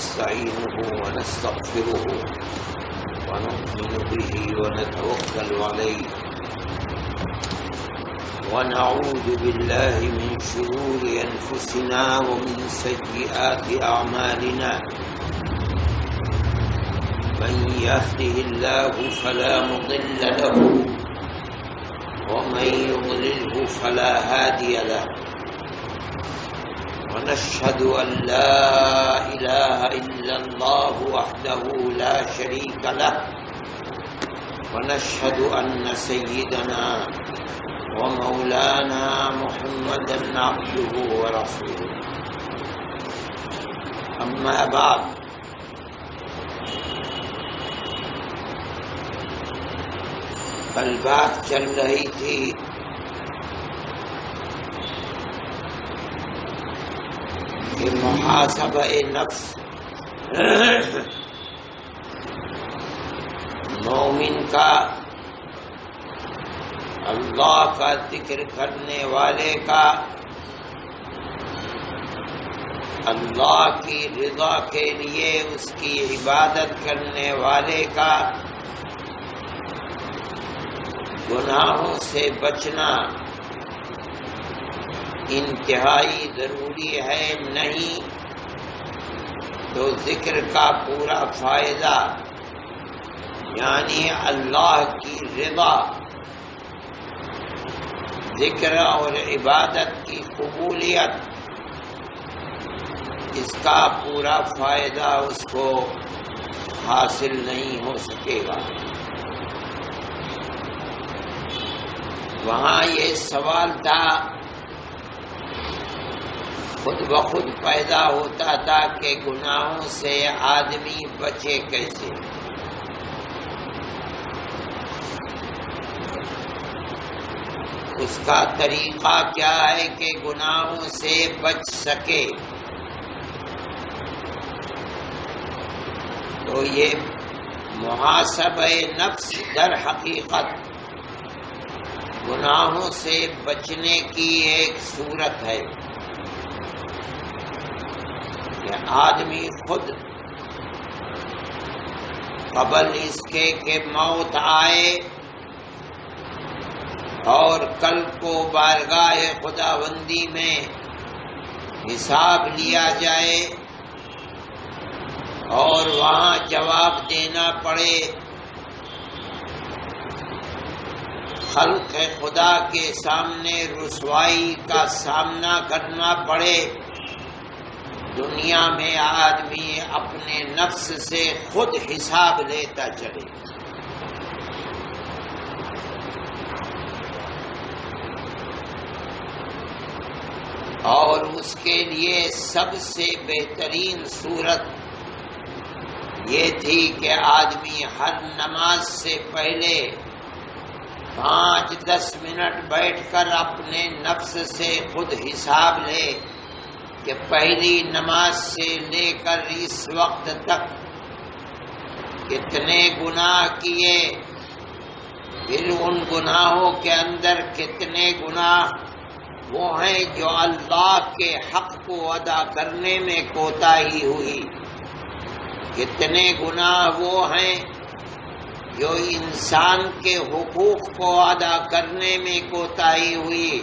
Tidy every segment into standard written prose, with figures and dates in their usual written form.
ونستعينه ونستغفره ونؤمن به ونتوكل عليه ونعوذ بالله من شرور أنفسنا ومن سيئات أعمالنا من يهده الله فلا مضل له ومن يضلله فلا هادي له ونشهد أن لا إله إلا الله وحده لا شريك له ونشهد أن سيدنا ومولانا محمدا عبده ورسوله أما بعد کل بات چل رہی تھی کہ محاسبہ نفس مومن کا، اللہ کا ذکر کرنے والے کا، اللہ کی رضا کے لیے اس کی عبادت کرنے والے کا گناہوں سے بچنا انتہائی ضروری ہے، نہیں تو ذکر کا پورا فائدہ یعنی اللہ کی رضا، ذکر اور عبادت کی قبولیت، اس کا پورا فائدہ اس کو حاصل نہیں ہو سکے گا۔ وہاں یہ سوال تھا، خود بخود پیدا ہوتا تھا کہ گناہوں سے آدمی بچے کیسے؟ اس کا طریقہ کیا ہے کہ گناہوں سے بچ سکے؟ تو یہ محاسبہ نفس در حقیقت گناہوں سے بچنے کی ایک صورت ہے کہ آدمی خود قبل اس کے کہ موت آئے اور کل کو بارگاہ خداوندی میں حساب لیا جائے اور وہاں جواب دینا پڑے، خلق خدا کے سامنے رسوائی کا سامنا کرنا پڑے، دنیا میں آدمی اپنے نفس سے خود حساب لیتا چلے۔ اور اس کے لیے سب سے بہترین صورت یہ تھی کہ آدمی ہر نماز سے پہلے 5-10 منٹ بیٹھ کر اپنے نفس سے خود حساب لے کہ پہلی نماز سے لے کر اس وقت تک کتنے گناہ کیے، پھر ان گناہوں کے اندر کتنے گناہ وہ ہیں جو اللہ کے حق کو ادا کرنے میں کوتاہی ہوئی، کتنے گناہ وہ ہیں جو انسان کے حقوق کو ادا کرنے میں کوتاہی ہوئی،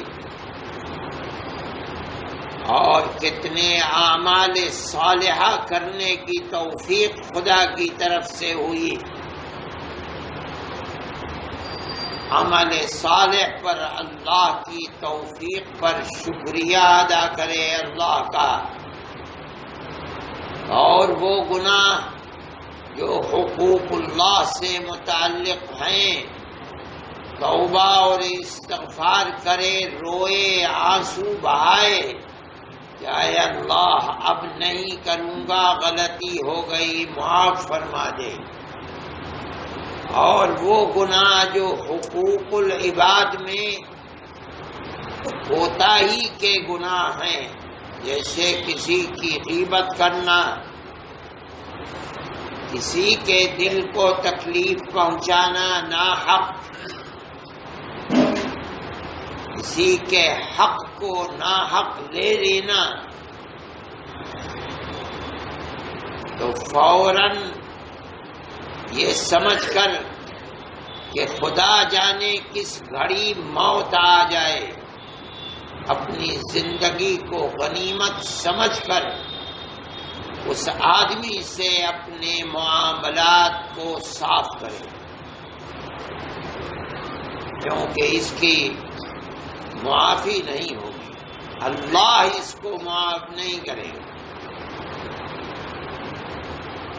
اور کتنے اعمال صالحہ کرنے کی توفیق خدا کی طرف سے ہوئی۔ عمل صالح پر اللہ کی توفیق پر شکریہ ادا کرے اللہ کا، اور وہ گناہ جو حقوق اللہ سے متعلق ہیں توبہ اور استغفار کرے، روئے، آنسو بہائے، چاہے اللہ اب نہیں کروں گا، غلطی ہو گئی، معاف فرما دے۔ اور وہ گناہ جو حقوق العباد میں کوتاہی کے گناہ ہیں، جیسے کسی کی غیبت کرنا، کسی کے دل کو تکلیف پہنچانا ناحق، کسی کے حق کو ناحق لے لینا، تو فوراً یہ سمجھ کر کہ خدا جانے کس گھڑی موت آ جائے، اپنی زندگی کو غنیمت سمجھ کر اس آدمی سے اپنے معاملات کو صاف کرے، کیونکہ اس کی معافی نہیں ہوگی، اللہ اس کو معاف نہیں کرے گا۔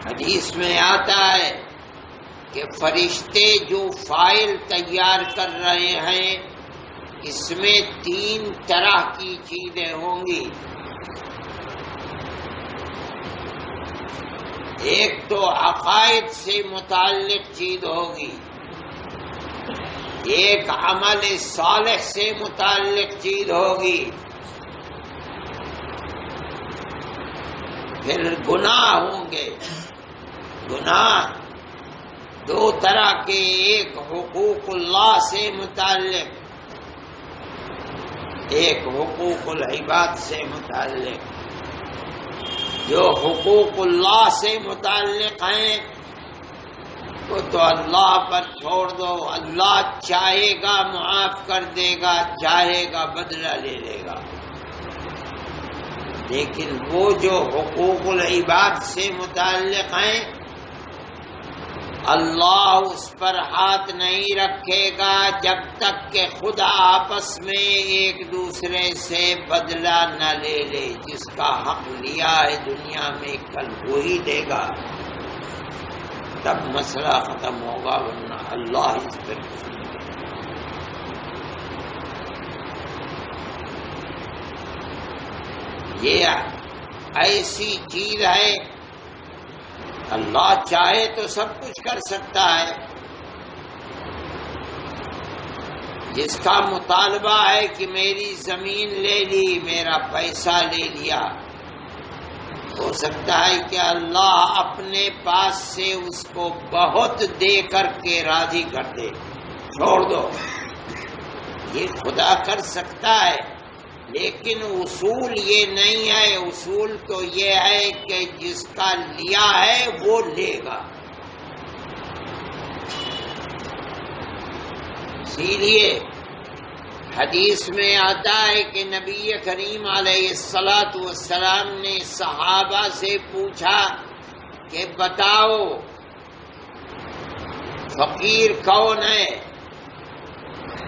حدیث میں آتا ہے کہ فرشتے جو فائل تیار کر رہے ہیں اس میں 3 طرح کی چیزیں ہوں گی۔ ایک تو عقائد سے متعلق چیز ہوگی، ایک عمل صالح سے متعلق چیز ہوگی، پھر گناہ ہوں گے۔ گناہ 2 طرح کے، ایک حقوق اللہ سے متعلق، ایک حقوق العباد سے متعلق۔ جو حقوق اللہ سے متعلق ہیں وہ تو اللہ پر چھوڑ دو، اللہ چاہے گا معاف کر دے گا، چاہے گا بدلہ لے لے گا۔ لیکن وہ جو حقوق العباد سے متعلق ہیں اللہ اس پر ہاتھ نہیں رکھے گا جب تک کہ خدا آپس میں ایک دوسرے سے بدلہ نہ لے لے۔ جس کا حق لیا ہے دنیا میں کل وہی دے گا، تب مسئلہ ختم ہوگا، ورنہ اللہ اس پر یہ ایسی چیز ہے اللہ چاہے تو سب کچھ کر سکتا ہے۔ جس کا مطالبہ ہے کہ میری زمین لے لی، میرا پیسہ لے لیا، ہو سکتا ہے کہ اللہ اپنے پاس سے اس کو بہت دے کر کے راضی کر دے، چھوڑ دو، یہ خدا کر سکتا ہے۔ لیکن اصول یہ نہیں ہے، اصول تو یہ ہے کہ جس کا لیا ہے وہ لے گا۔ اسی لیے حدیث میں آتا ہے کہ نبی کریم علیہ السلام نے صحابہ سے پوچھا کہ بتاؤ فقیر کون ہے،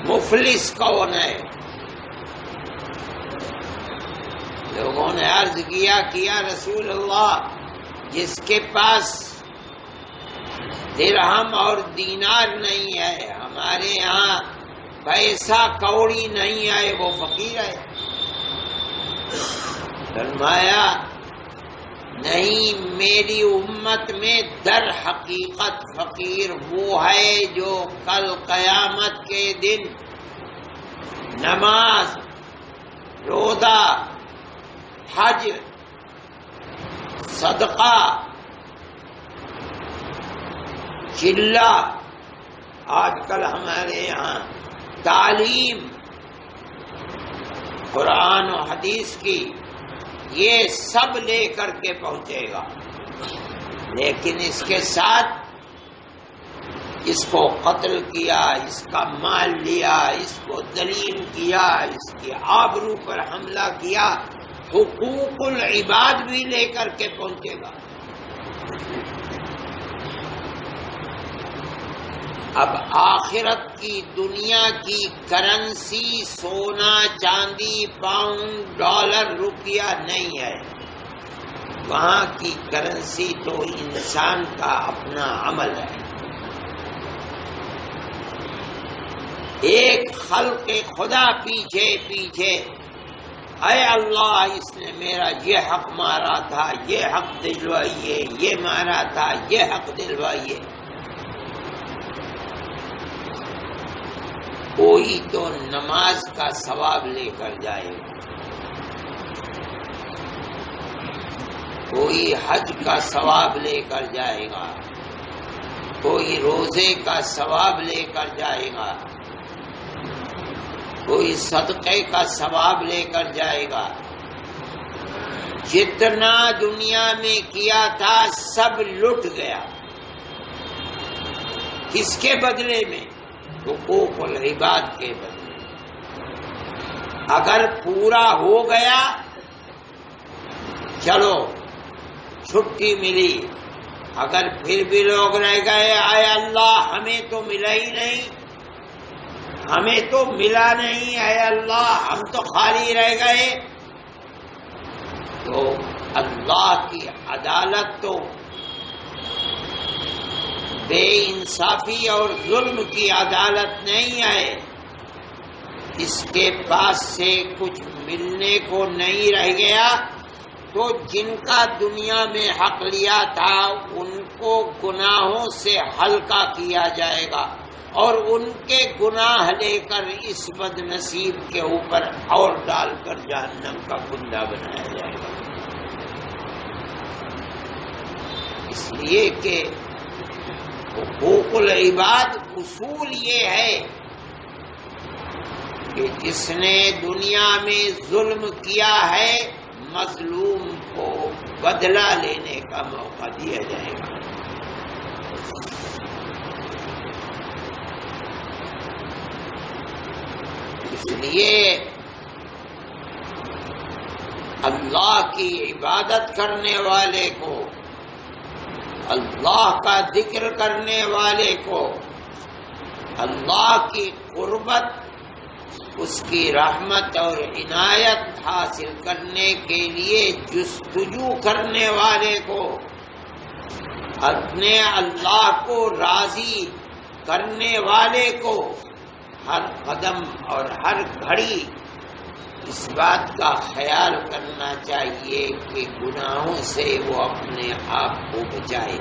مفلس کون ہے؟ لوگوں نے عرض کیا کہ یا رسول اللہ، جس کے پاس درہم اور دینار نہیں ہے، ہمارے یہاں پیسہ کوڑی نہیں ہے، وہ فقیر ہے۔ فرمایا نہیں، میری امت میں در حقیقت فقیر وہ ہے جو کل قیامت کے دن نماز، روزہ، حج، صدقہ، چلہ، آج کل ہمارے یہاں تعلیم قرآن و حدیث کی، یہ سب لے کر کے پہنچے گا، لیکن اس کے ساتھ اس کو قتل کیا، اس کا مال لیا، اس کو ذلیل کیا، اس کی آبرو پر حملہ کیا، حقوق العباد بھی لے کر کے پہنچے گا۔ اب آخرت کی دنیا کی کرنسی سونا، چاندی، پاؤنڈ، ڈالر، روپیہ نہیں ہے، وہاں کی کرنسی تو انسان کا اپنا عمل ہے۔ ایک خلق خدا پیچھے پیچھے، اے اللہ اس نے میرا یہ حق مارا تھا، یہ حق دلوائیے، یہ مارا تھا، یہ حق دلوائیے۔ کوئی تو نماز کا ثواب لے کر جائے گا، کوئی حج کا ثواب لے کر جائے گا، کوئی روزے کا ثواب لے کر جائے گا، کوئی صدقے کا ثواب لے کر جائے گا، جتنا دنیا میں کیا تھا سب لٹ گیا. کس کے بدلے میں؟ حقوق العباد کے بدلے. اگر پورا ہو گیا چلو چھٹی ملی، اگر پھر بھی لوگ رہ گئے اے اللہ ہمیں تو ملا ہی نہیں، ہمیں تو ملا نہیں، اے اللہ ہم تو خالی رہ گئے، تو اللہ کی عدالت تو بے انصافی اور ظلم کی عدالت نہیں ہے. اس کے پاس سے کچھ ملنے کو نہیں رہ گیا، تو جن کا دنیا میں حق لیا تھا ان کو گناہوں سے ہلکا کیا جائے گا، اور ان کے گناہ لے کر اس بد نصیب کے اوپر اور ڈال کر جہنم کا کنڈا بنایا جائے گا. اس لیے کہ حقوق العباد اصول یہ ہے کہ جس نے دنیا میں ظلم کیا ہے مظلوم کو بدلہ لینے کا موقع دیا جائے گا. اس لیے اللہ کی عبادت کرنے والے کو، اللہ کا ذکر کرنے والے کو، اللہ کی قربت، اس کی رحمت اور عنایت حاصل کرنے کے لیے جستجو کرنے والے کو، اپنے اللہ کو راضی کرنے والے کو ہر قدم اور ہر گھڑی اس بات کا خیال کرنا چاہیے کہ گناہوں سے وہ اپنے آپ کو بچائے.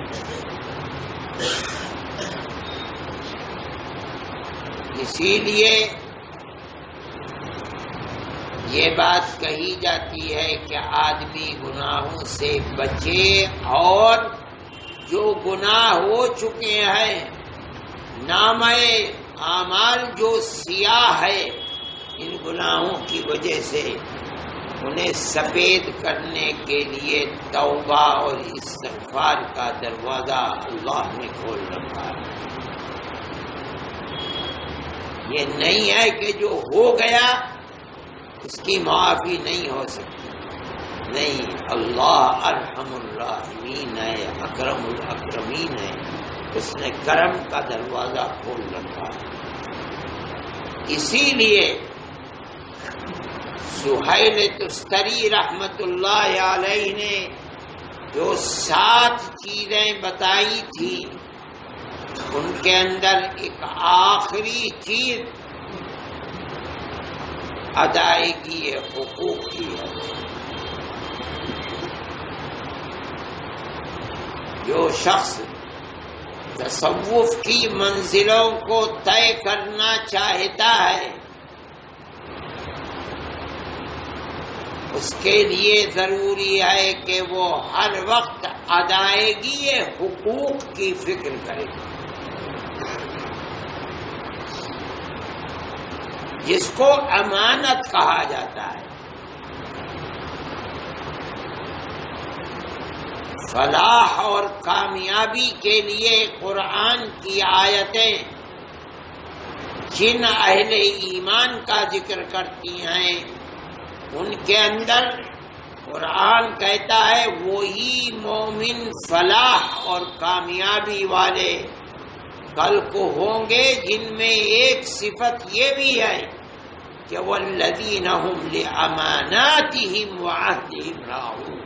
اسی لیے یہ بات کہی جاتی ہے کہ آدمی گناہوں سے بچے، اور جو گناہ ہو چکے ہیں، نامہ اعمال جو سیاہ ہے ان گناہوں کی وجہ سے، انہیں سفید کرنے کے لیے توبہ اور استغفار کا دروازہ اللہ نے کھول رکھا ہے. یہ نہیں ہے کہ جو ہو گیا اس کی معافی نہیں ہو سکتی، نہیں، اللہ ارحم الراحمین ہے، اکرم الاکرمین ہے، اس نے کرم کا دروازہ کھول رکھا ہے. اسی لیے سہیل تستری رحمت اللہ علیہ نے جو 7 چیزیں بتائی تھی ان کے اندر ایک آخری چیز ادائیگی حقوق کی ہے. جو شخص تصوف کی منزلوں کو طے کرنا چاہتا ہے اس کے لیے ضروری ہے کہ وہ ہر وقت ادائیگی حقوق کی فکر کرے، جس کو امانت کہا جاتا ہے. فلاح اور کامیابی کے لیے قرآن کی آیتیں جن اہل ایمان کا ذکر کرتی ہیں ان کے اندر قرآن کہتا ہے وہی مومن فلاح اور کامیابی والے کل کو ہوں گے جن میں ایک صفت یہ بھی ہے کہ والذین هم لأماناتهم وعهدهم راعون،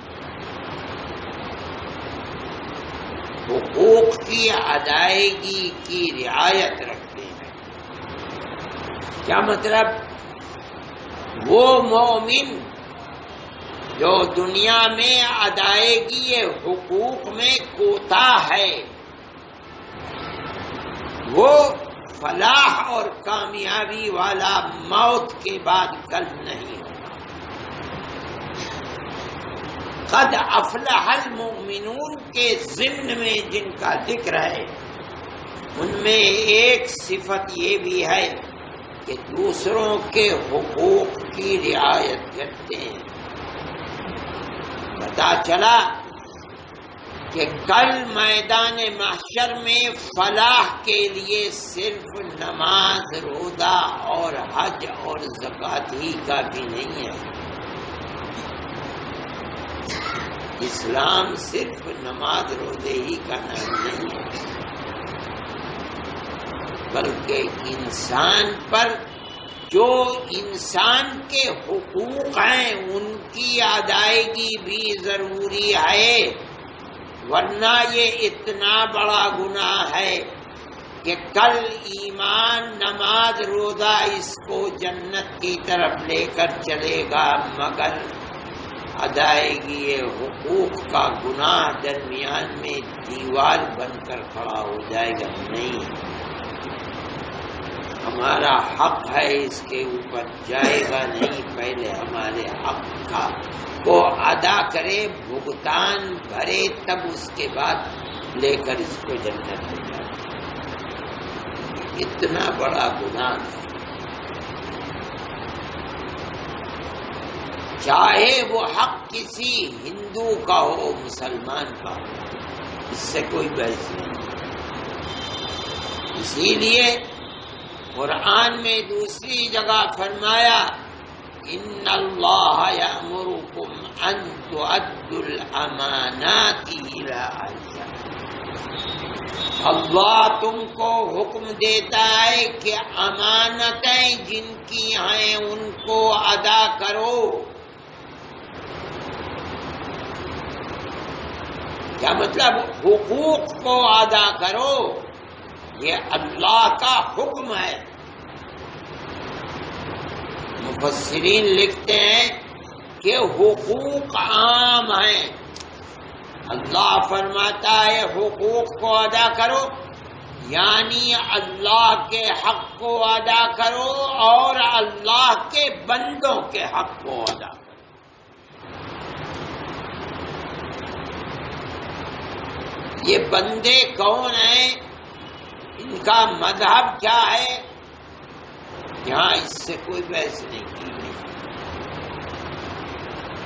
حقوق کی ادائیگی کی رعایت رکھتے ہیں. کیا مطلب؟ وہ مومن جو دنیا میں ادائیگی حقوق میں کوتاہ ہے وہ فلاح اور کامیابی والا موت کے بعد کل نہیں ہوگا. قد افلح المؤمنون کے ضمن میں جن کا ذکر ہے ان میں ایک صفت یہ بھی ہے کہ دوسروں کے حقوق کی رعایت کرتے ہیں. پتا چلا کہ کل میدان محشر میں فلاح کے لیے صرف نماز، روزہ اور حج اور زکوٰۃ ہی کافی نہیں ہے. اسلام صرف نماز روزے ہی کا نام نہیں ہے، بلکہ انسان پر جو انسان کے حقوق ہیں ان کی ادائیگی بھی ضروری ہے، ورنہ یہ اتنا بڑا گناہ ہے کہ کل ایمان، نماز، روزہ اس کو جنت کی طرف لے کر چلے گا، مگر ادائیگی حقوق کا گناہ درمیان میں دیوار بن کر کھڑا ہو جائے گا. نہیں، ہمارا حق ہے، اس کے اوپر جائے گا نہیں، پہلے ہمارے حق کا کو ادا کرے، بھگتان بھرے، تب اس کے بعد لے کر اس کو جنت میں جائے. اتنا بڑا گناہ ہے، چاہے وہ حق کسی ہندو کا ہو، مسلمان کا ہو، اس سے کوئی بحث نہیں. اسی لیے قرآن میں دوسری جگہ فرمایا ان اللہ یأمرکم ان تؤدوا الامانات الی اہلہا. اللہ تم کو حکم دیتا ہے کہ امانتیں جن کی ہیں ان کو ادا کرو. کیا مطلب؟ حقوق کو ادا کرو، یہ اللہ کا حکم ہے. مفسرین لکھتے ہیں کہ حقوق عام ہیں. اللہ فرماتا ہے حقوق کو ادا کرو، یعنی اللہ کے حق کو ادا کرو اور اللہ کے بندوں کے حق کو ادا کرو. یہ بندے کون ہیں، ان کا مذہب کیا ہے، یہاں اس سے کوئی بحث نہیں کی گئی.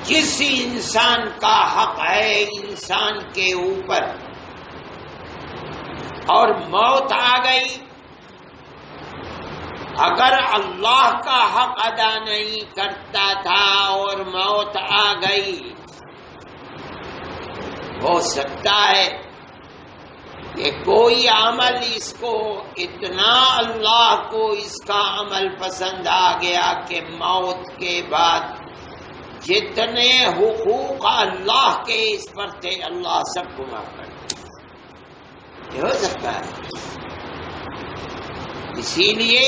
جس انسان کا حق ہے انسان کے اوپر اور موت آ گئی، اگر اللہ کا حق ادا نہیں کرتا تھا اور موت آ گئی، ہو سکتا ہے کہ کوئی عمل اس کو اتنا اللہ کو اس کا عمل پسند آ گیا کہ موت کے بعد جتنے حقوق اللہ کے اس پر تھے اللہ سب کو معاف کر دیا. یہ ہو سکتا ہے. اسی لیے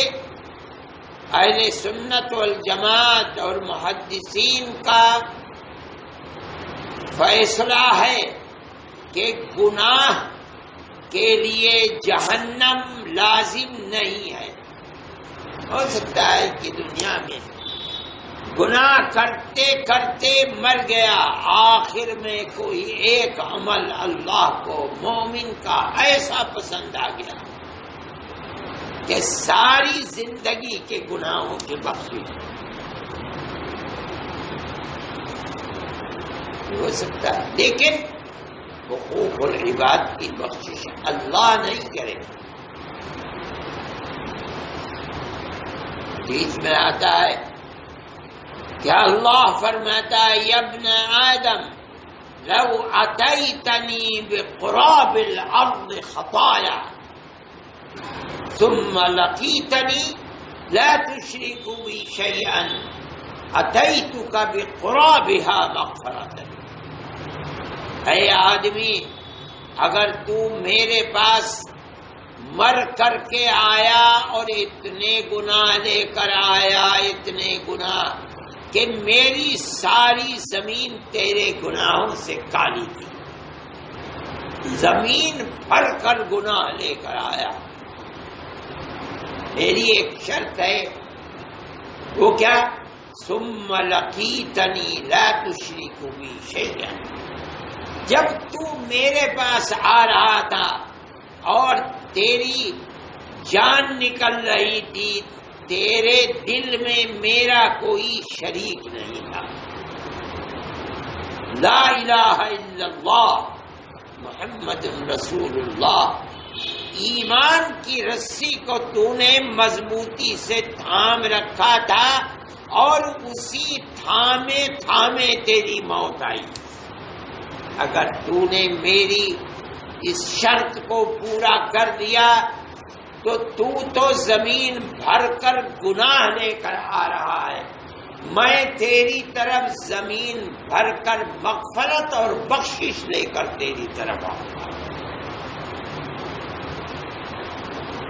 اہل سنت والجماعت اور محدثین کا فیصلہ ہے کہ گناہ کے لیے جہنم لازم نہیں ہے. ہو سکتا ہے کہ دنیا میں گناہ کرتے کرتے مر گیا، آخر میں کوئی ایک عمل اللہ کو مومن کا ایسا پسند آ گیا کہ ساری زندگی کے گناہوں کی بخشش ہو سکتا ہے، لیکن حقوق العباد کی بخشش اللہ نہیں کرے. حدیث میں آتا ہے کہ اللہ فرماتا ہے یا ابن آدم لو اتیتنی بقراب الارض خطایا ثم لقیتنی لا تشرک بی شیئا اتیتک بقرابها مغفرۃ. اے آدمی، اگر تو میرے پاس مر کر کے آیا اور اتنے گناہ لے کر آیا، اتنے گناہ کہ میری ساری زمین تیرے گناہوں سے کالی تھی، زمین بھر کر گناہ لے کر آیا، میری ایک شرط ہے، وہ کیا؟ ثم لقیتنی لا تشرک بی شیئا. جب تو میرے پاس آ رہا تھا اور تیری جان نکل رہی تھی، تیرے دل میں میرا کوئی شریک نہیں تھا، لا الہ الا اللہ محمد رسول اللہ، ایمان کی رسی کو تو نے مضبوطی سے تھام رکھا تھا اور اسی تھامے تھامے تیری موت آئی۔ اگر تو نے میری اس شرط کو پورا کر دیا تو زمین بھر کر گناہ لے کر آ رہا ہے، میں تیری طرف زمین بھر کر مغفرت اور بخشش لے کر تیری طرف آؤں گا۔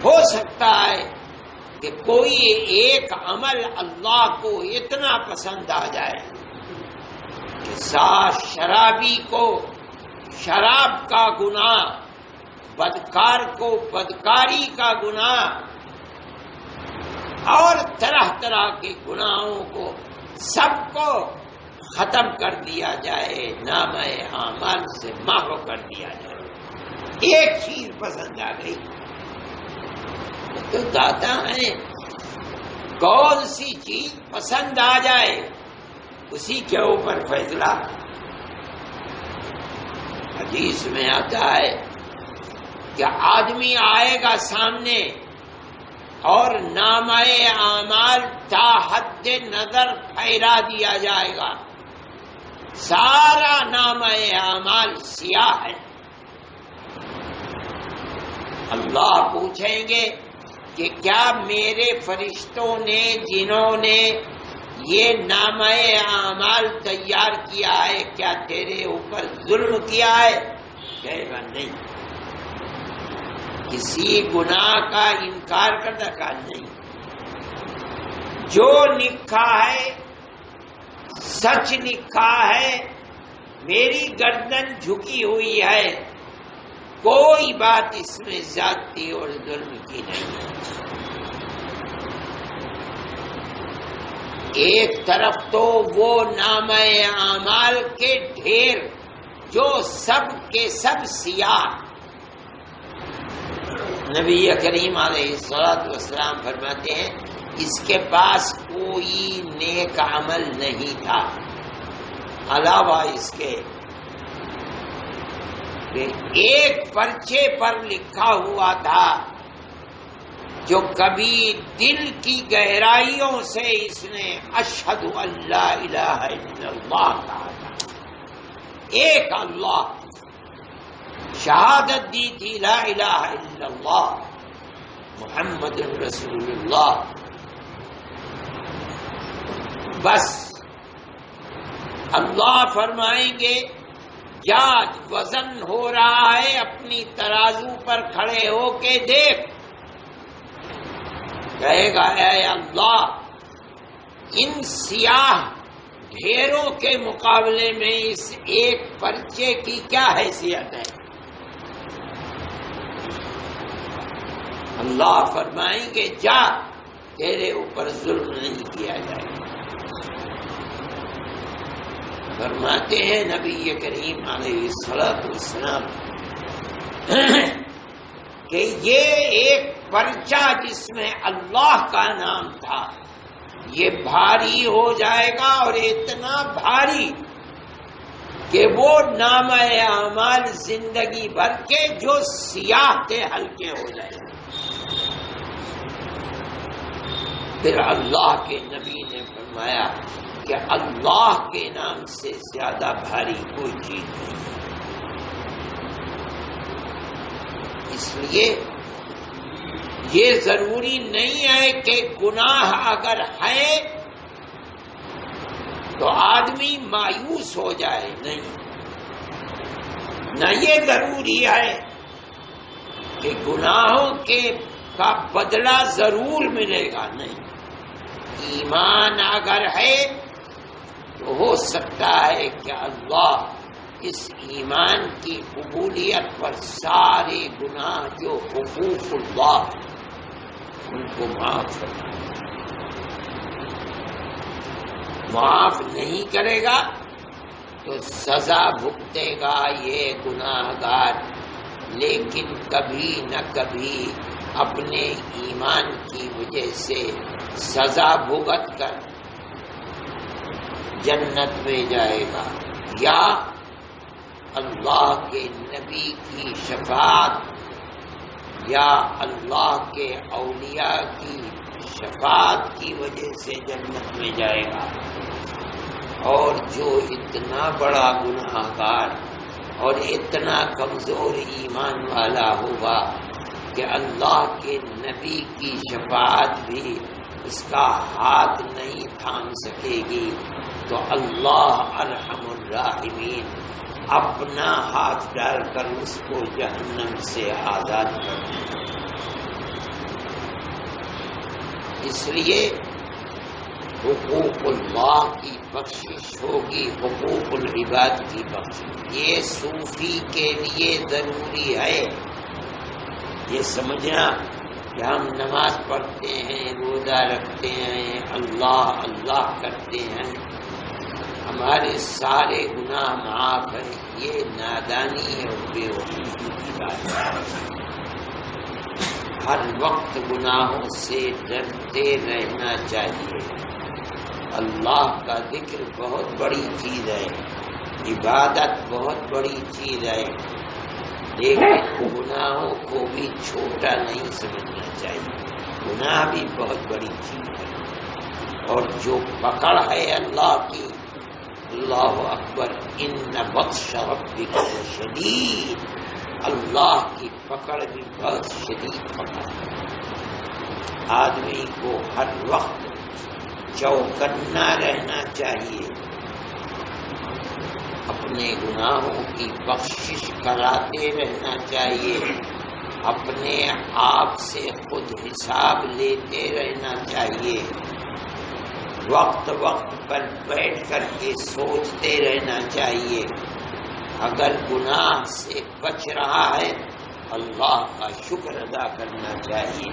ہو سکتا ہے کہ کوئی ایک عمل اللہ کو اتنا پسند آ جائے کہ شرابی کو شراب کا گناہ، بدکار کو بدکاری کا گناہ اور طرح طرح کے گناہوں کو سب کو ختم کر دیا جائے، نامہ اعمال سے محو کر دیا جائے۔ ایک چیز پسند آ گئی تو داتا ہے، کون سی چیز پسند آ جائے اسی کے اوپر فیصلہ۔ حدیث میں آتا ہے کہ آدمی آئے گا سامنے اور نامہ اعمال تا حد نظر پھیلا دیا جائے گا، سارا نامہ اعمال سیاہ ہے۔ اللہ پوچھیں گے کہ کیا میرے فرشتوں نے جنہوں نے یہ نامہ اعمال تیار کیا ہے کیا تیرے اوپر ظلم کیا ہے؟ کہے گا نہیں، کسی گناہ کا انکار کرتا کا نہیں، جو لکھا ہے سچ لکھا ہے، میری گردن جھکی ہوئی ہے، کوئی بات اس میں زیادتی اور ظلم کی نہیں ہے۔ ایک طرف تو وہ نامہ اعمال کے ڈھیر جو سب کے سب سیاہ، نبی کریم علیہ الصلوۃ والسلام فرماتے ہیں اس کے پاس کوئی نیک عمل نہیں تھا علاوہ اس کے ایک پرچے پر لکھا ہوا تھا جو کبھی دل کی گہرائیوں سے اس نے اشہد ان لا الہ الا اللہ کہا تھا، ایک اللہ شہادت دی تھی، لا الہ الا اللہ محمد رسول اللہ۔ بس اللہ فرمائیں گے جا وزن ہو رہا ہے، اپنی ترازو پر کھڑے ہو کے دیکھ، کہے گا اے اللہ ان سیاہ ڈھیروں کے مقابلے میں اس ایک پرچے کی کیا حیثیت ہے؟ اللہ فرمائیں گے جا تیرے اوپر ظلم نہیں کیا جائے گا۔ فرماتے ہیں نبی کریم علیہ الصلوۃ والسلام کہ یہ ایک پرچہ جس میں اللہ کا نام تھا یہ بھاری ہو جائے گا، اور اتنا بھاری کہ وہ نامہ اعمال زندگی بھر کے جو سیاہ تھے ہلکے ہو جائیں گے۔ پھر اللہ کے نبی نے فرمایا کہ اللہ کے نام سے زیادہ بھاری کوئی چیز نہیں ہے۔ اس لیے یہ ضروری نہیں ہے کہ گناہ اگر ہے تو آدمی مایوس ہو جائے، نہیں، نہ یہ ضروری ہے کہ گناہوں کا بدلہ ضرور ملے گا، نہیں، ایمان اگر ہے تو ہو سکتا ہے کہ اللہ اس ایمان کی قبولیت پر سارے گناہ جو حقوق اللہ ان کو معاف نہیں کرے گا تو سزا بھگتے گا یہ گناہگار، لیکن کبھی نہ کبھی اپنے ایمان کی وجہ سے سزا بھگت کر جنت میں جائے گا۔ یا اللہ کے نبی کی شفاعت یا اللہ کے اولیاء کی شفاعت کی وجہ سے جنت میں جائے گا. اور جو اتنا بڑا گناہگار اور اتنا کمزور ایمان والا ہوگا کہ اللہ کے نبی کی شفاعت بھی اس کا ہاتھ نہیں تھام سکے گی، تو اللہ ارحم الراحمین اپنا ہاتھ ڈال کر اس کو جہنم سے آزاد کر دے. اس لیے حقوق اللہ کی بخشش ہوگی، حقوق العباد کی بخشش. یہ صوفی کے لیے ضروری ہے یہ سمجھنا کہ ہم نماز پڑھتے ہیں، روزہ رکھتے ہیں، اللہ اللہ کرتے ہیں، ہمارے سارے گناہ معاف ہیں. یہ نادانی اور بے وقوفی کی بات ہے. ہر وقت گناہوں سے ڈرتے رہنا چاہیے. اللہ کا ذکر بہت بڑی چیز ہے، عبادت بہت بڑی چیز ہے، لیکن گناہوں کو بھی چھوٹا نہیں سمجھنا چاہیے. گناہ بھی بہت بڑی چیز ہے، اور جو پکڑ ہے اللہ کی، اللہ اکبر، ان بطش ربک لشدید، اللہ کی پکڑ بھی بہت شدید پکڑ ہے. آدمی کو ہر وقت چوکنا رہنا چاہیے، اپنے گناہوں کی بخشش کراتے رہنا چاہیے، اپنے آپ سے خود حساب لیتے رہنا چاہیے، وقت وقت پر بیٹھ کر کے سوچتے رہنا چاہیے. اگر گناہ سے بچ رہا ہے اللہ کا شکر ادا کرنا چاہیے،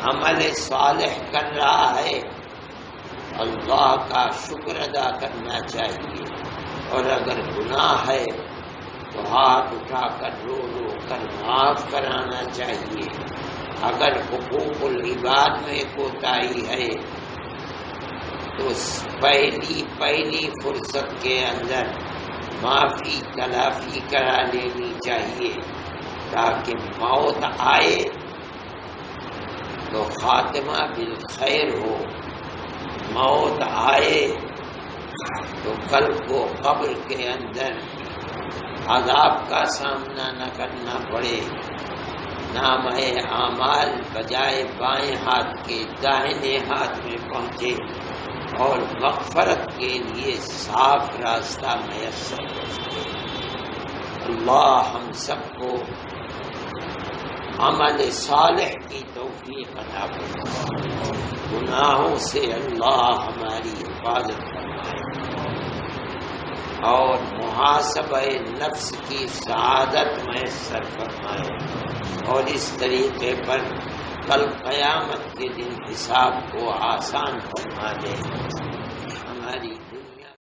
عمل صالح کر رہا ہے اللہ کا شکر ادا کرنا چاہیے، اور اگر گناہ ہے تو ہاتھ اٹھا کر رو رو کر معاف کرانا چاہیے. اگر حقوق العباد میں کوتاہی ہے تو پہلی فرصت کے اندر معافی تلافی کرا لینی چاہیے، تاکہ موت آئے تو خاتمہ بالخیر ہو. موت آئے تو کل کو قبر کے اندر عذاب کا سامنا نہ کرنا پڑے. نامہ اعمال بجائے بائیں ہاتھ کے داہنے ہاتھ میں پہنچے، اور مغفرت کے لیے صاف راستہ میسر ہو سکے. اللہ ہم سب کو عمل صالح کی توفیق عطا فرمائے، گناہوں سے اللہ ہماری حفاظت فرمائے، اور محاسبہ نفس کی سعادت میسر فرمائے، اور اس طریقے پر کل قیامت کے دن حساب کو آسان فرما دے.